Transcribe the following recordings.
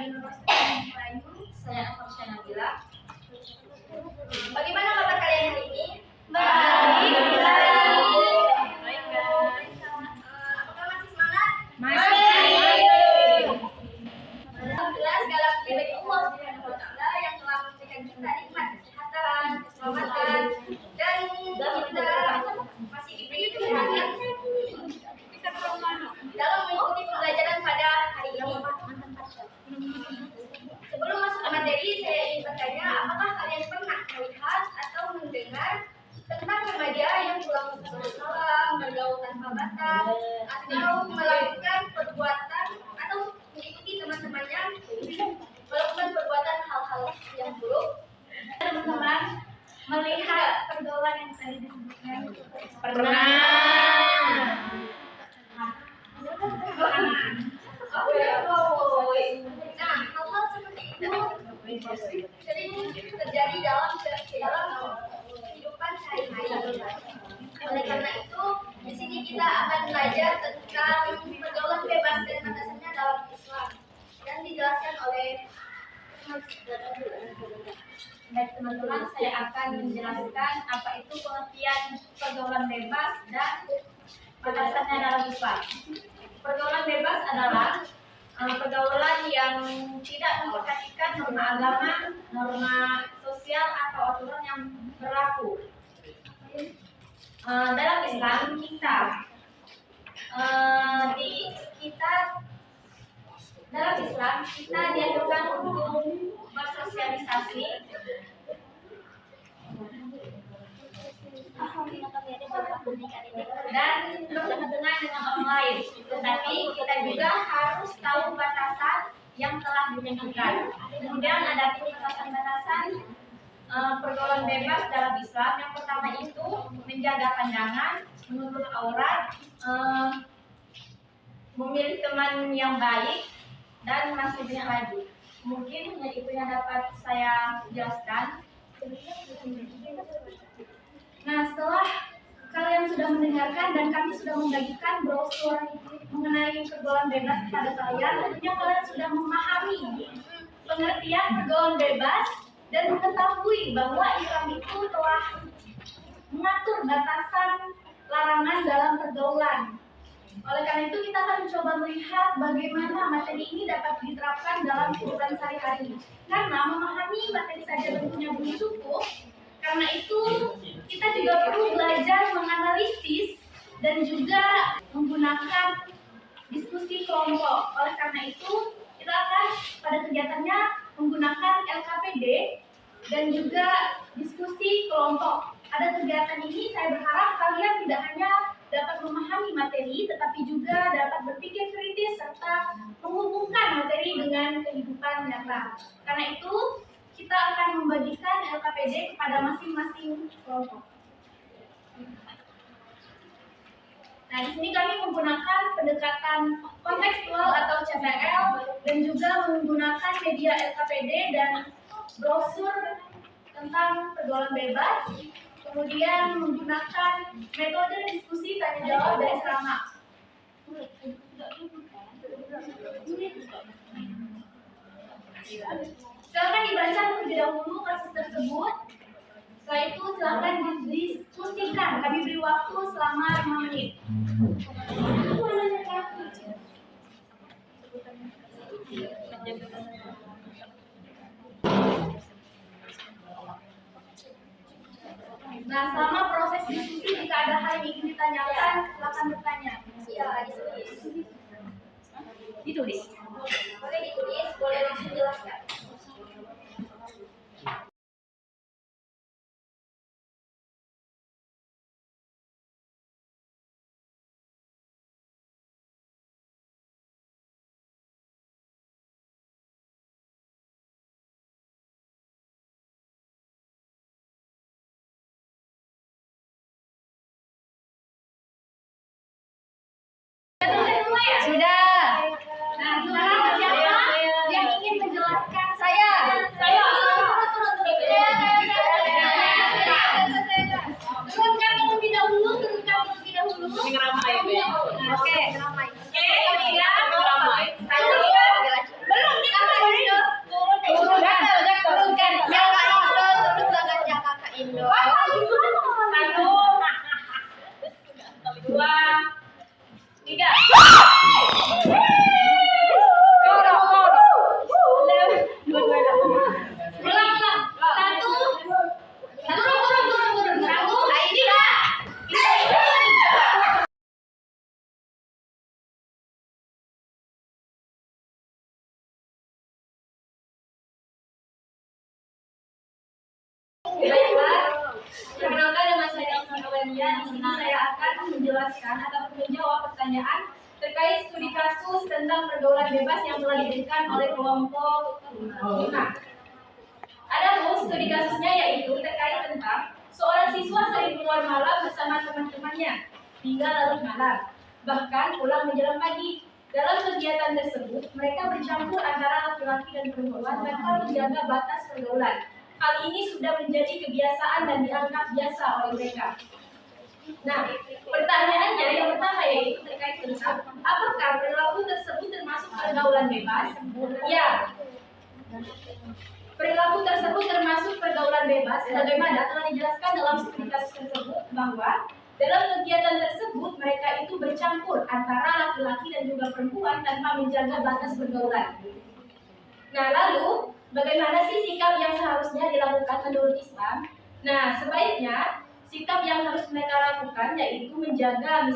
Universitas Melayu. Saya Afarsya Nabila. Bagaimana kabar kalian hari ini? Baik. Baik guys. Apakah masih semangat? Masih. Alhamdulillah segala puji bagi Allah Subhanahu wa Ta'ala yang telah memberikan kita nikmat kesehatan, keselamatan, dan kita masih diberi kesehatan dalam mengikuti pembelajaran pada hari ini. Sebelum masuk ke materi, saya ingin bertanya, apakah kalian pernah melihat atau mendengar tentang remaja yang pulang salam, bergaul tanpa batas, atau melakukan perbuatan atau mengikuti teman-temannya melakukan perbuatan hal-hal yang buruk? Teman-teman melihat pergaulan yang tadi disebutkan? Pernah. Nah, hal-hal seperti itu sering terjadi dalam kehidupan sehari-hari. Oleh karena itu, di sini kita akan belajar tentang pergaulan bebas dan batasannya dalam Islam dan dijelaskan oleh teman-teman. Saya akan menjelaskan apa itu pengertian pergaulan bebas dan batasannya dalam Islam. Pergaulan bebas adalah pergaulan yang tidak memperhatikan norma agama, norma sosial atau aturan yang berlaku. Dalam Islam kita dianjurkan untuk bersosialisasi dan berhubungan dengan orang lain, tetapi kita juga harus tahu batasan yang telah ditentukan. Kemudian ada batasan-batasan pergaulan bebas dalam Islam. Yang pertama itu menjaga pandangan, menutup aurat, memilih teman yang baik, dan masih banyak lagi. Mungkin hanya itu yang dapat saya jelaskan. Nah, setelah kalian sudah mendengarkan dan kami sudah membagikan brosur mengenai pergaulan bebas kepada kalian, tentunya kalian sudah memahami pengertian pergaulan bebas dan mengetahui bahwa Islam itu telah mengatur batasan larangan dalam pergaulan. Oleh karena itu kita akan mencoba melihat bagaimana materi ini dapat diterapkan dalam kehidupan sehari-hari. Karena memahami materi saja tentunya belum cukup. Karena itu kita juga perlu belajar menganalisis dan juga menggunakan diskusi kelompok. Oleh karena itu kita akan pada kegiatannya menggunakan LKPD dan juga diskusi kelompok. Pada kegiatan ini saya berharap kalian tidak hanya dapat memahami materi, tetapi juga dapat berpikir kritis serta menghubungkan materi dengan kehidupan nyata. Karena itu kita akan membagikan LKPD kepada masing-masing kelompok. Nah, di sini kami menggunakan pendekatan kontekstual atau CTL dan juga menggunakan media LKPD dan brosur tentang pergaulan bebas. Kemudian menggunakan metode diskusi tanya jawab dan ceramah. Silakan dibaca terlebih dahulu kasus tersebut. Setelah itu silakan didiskusikan. Kami beri waktu selama 5 menit. Nah, selama proses diskusi jika ada hal yang ingin ditanyakan, silakan bertanya. Iya, ditulis. Boleh ditulis, boleh langsung jelaskan. Sudah. Nah, Baiklah, perkenalkan nama saya Elsa Aurelia. Di sini saya akan menjelaskan atau menjawab pertanyaan terkait studi kasus tentang pergaulan bebas yang telah diberikan oleh kelompok 5. Adapun studi kasusnya yaitu terkait tentang seorang siswa sering keluar malam bersama teman-temannya hingga larut malam, bahkan pulang menjelang pagi. Dalam kegiatan tersebut, mereka bercampur antara laki-laki dan perempuan tanpa menjaga batas pergaulan. Hal ini sudah menjadi kebiasaan dan dianggap biasa oleh mereka. Nah, pertanyaannya yang pertama yaitu terkait tentang apakah perilaku tersebut termasuk pergaulan bebas? Ya, perilaku tersebut termasuk pergaulan bebas, sebagaimana telah dijelaskan dalam studi kasus tersebut bahwa dalam kegiatan tersebut mereka itu bercampur antara laki-laki dan juga perempuan tanpa menjaga batas pergaulan. Nah, lalu bagaimana sih sikap yang seharusnya dilakukan menurut Islam? Nah, sebaiknya sikap yang harus mereka lakukan yaitu misalnya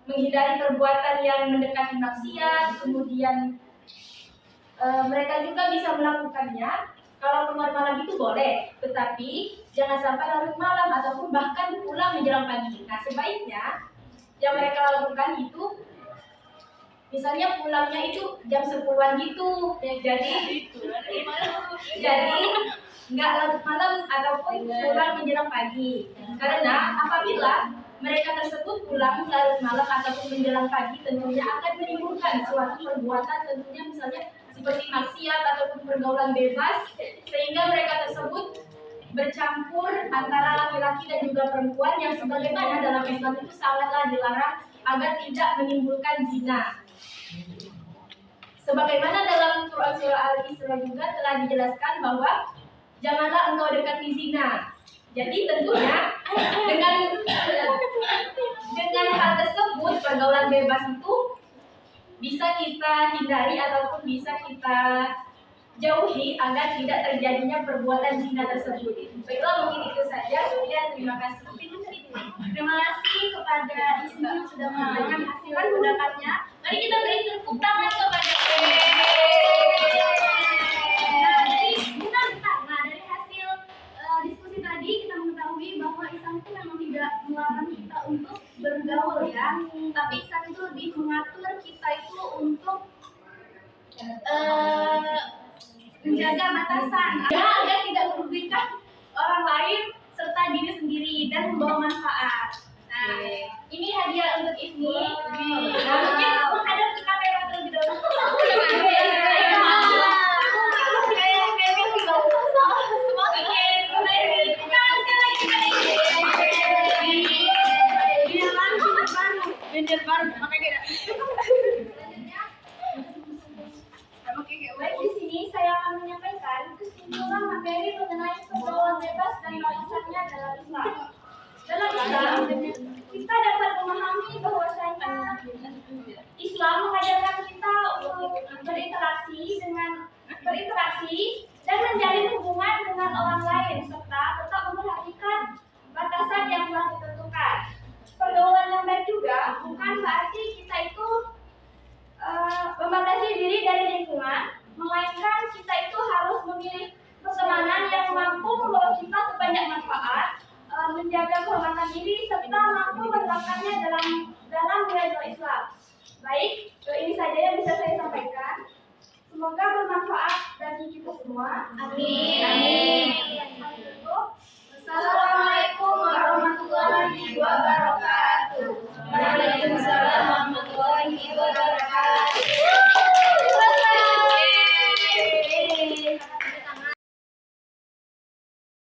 menghindari perbuatan yang mendekati maksiat, kemudian mereka juga bisa melakukannya. Kalau keluar malam itu boleh, tetapi jangan sampai larut malam ataupun bahkan pulang menjelang pagi. Nah, sebaiknya yang mereka lakukan itu misalnya pulangnya itu jam 10-an gitu. Jadi nggak larut malam ataupun pulang menjelang pagi. Karena apabila mereka tersebut pulang larut malam ataupun menjelang pagi, tentunya akan menimbulkan suatu perbuatan, tentunya misalnya seperti maksiat ataupun pergaulan bebas, sehingga mereka tersebut bercampur antara laki-laki dan juga perempuan yang sebagaimana dalam Islam itu sangatlah dilarang agar tidak menimbulkan zina. Sebagaimana dalam Quran surah Al-Isra juga telah dijelaskan bahwa janganlah engkau dekati zina. Jadi tentunya dengan hal tersebut pergaulan bebas itu bisa kita hindari ataupun bisa kita jauhi agar tidak terjadinya perbuatan zina tersebut. Baiklah, mungkin itu saja. Kemudian terima kasih. Terima kasih kepada Ismi yang sudah memberikan hasil pendapatnya. Mari kita beri tepuk tangan kepada dari hasil diskusi tadi kita mengetahui bahwa Islam itu memang tidak melarang kita untuk bergaul ya, tapi Islam itu lebih mengatur kita itu untuk menjaga batasan agar tidak merugikan orang lain serta diri sendiri dan membawa manfaat. Nah, ini hadiah untuk Ismi. Nah, mungkin menghadap ke kamera terlebih dahulu. Baik, di sini saya akan menyampaikan kesimpulan materi mengenai pergaulan bebas dan batasannya dalam Islam. Dalam Islam, kita dapat memahami bahwasanya Islam mengajarkan kita untuk berinteraksi dan menjalin hubungan dengan orang lain serta tetap memperhatikan batasan yang telah ditentukan. Pergaulan yang baik juga bukan berarti kita itu membatasi diri dari lingkungan, melainkan kita itu harus memilih pertemanan yang mampu membawa kita ke banyak manfaat, menjaga kehormatan diri serta mampu menerapkannya dalam nilai Islam. Baik, ini saja yang bisa saya sampaikan. Semoga bermanfaat bagi kita semua. Amin. Amin.